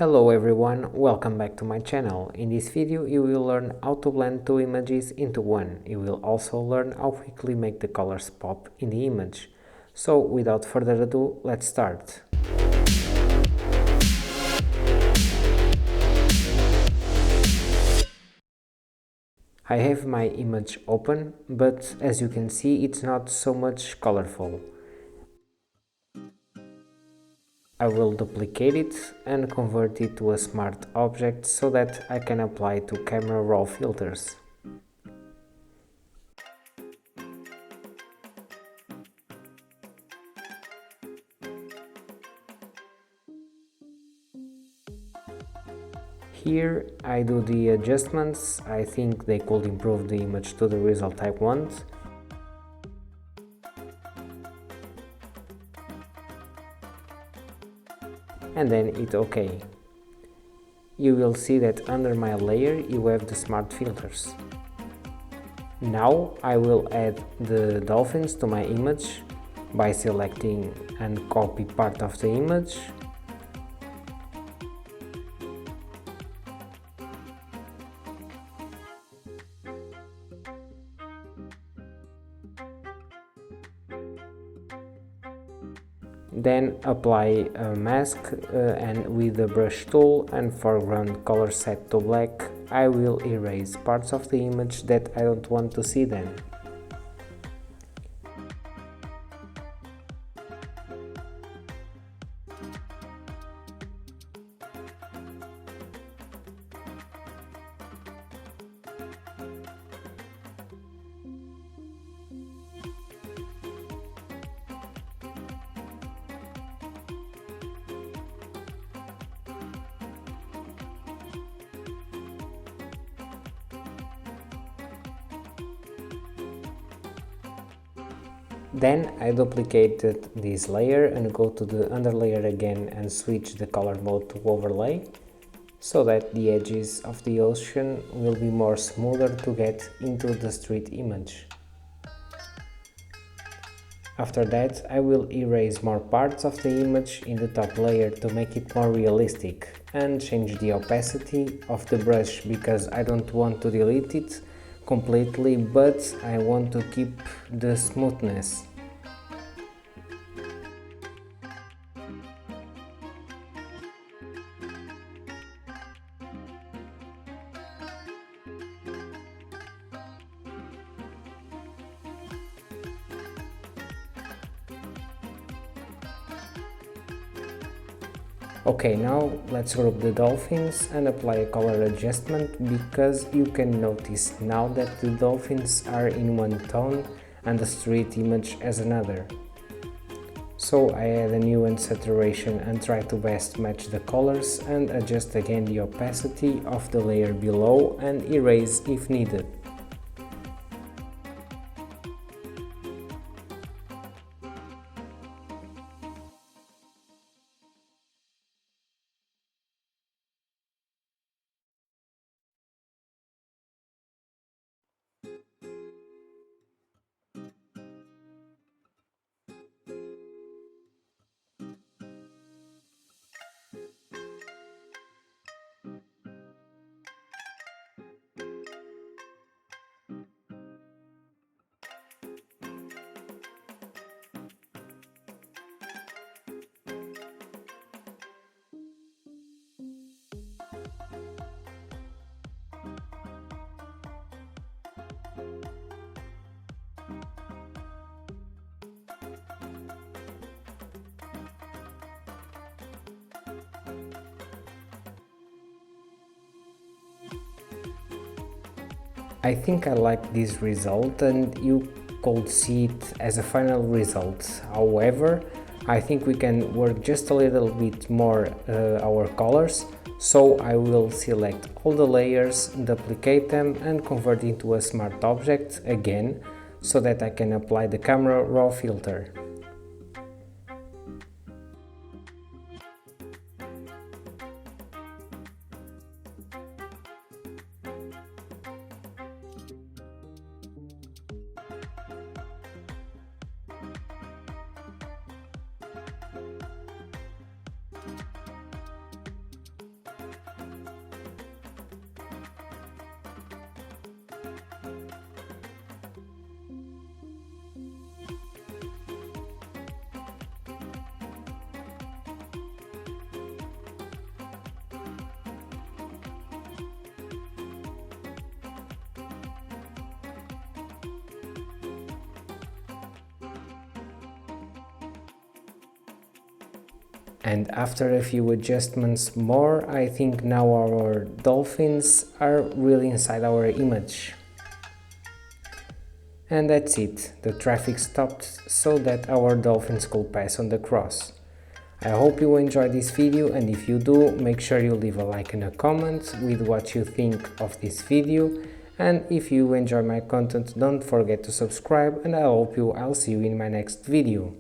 Hello everyone, welcome back to my channel. In this video you will learn how to blend two images into one. You will also learn how quickly make the colors pop in the image. So without further ado, let's start. I have my image open, but as you can see it's not so much colorful. I will duplicate it and convert it to a smart object so that I can apply to camera raw filters. Here I do the adjustments. I think they could improve the image to the result I want. And then hit OK. You will see that under my layer you have the smart filters. Now I will add the dolphins to my image by selecting and copy part of the image. Then apply a mask and with the brush tool and foreground color set to black, I will erase parts of the image that I don't want to see then. Then I duplicated this layer and go to the underlayer again and switch the color mode to overlay, so that the edges of the ocean will be more smoother to get into the street image. After that I will erase more parts of the image in the top layer to make it more realistic and change the opacity of the brush because I don't want to delete it completely, but I want to keep the smoothness. Okay, now let's group the dolphins and apply a color adjustment, because you can notice now that the dolphins are in one tone and the street image as another. So I add a new unsaturation and try to best match the colors and adjust again the opacity of the layer below and erase if needed. I think I like this result and you could see it as a final result. However, I think we can work just a little bit more our colors, so I will select all the layers, duplicate them and convert into a smart object again, so that I can apply the camera raw filter. And after a few adjustments more, I think now our dolphins are really inside our image. And that's it, the traffic stopped so that our dolphins could pass on the cross. I hope you enjoyed this video, and if you do, make sure you leave a like and a comment with what you think of this video, and if you enjoy my content, don't forget to subscribe, and I'll see you in my next video.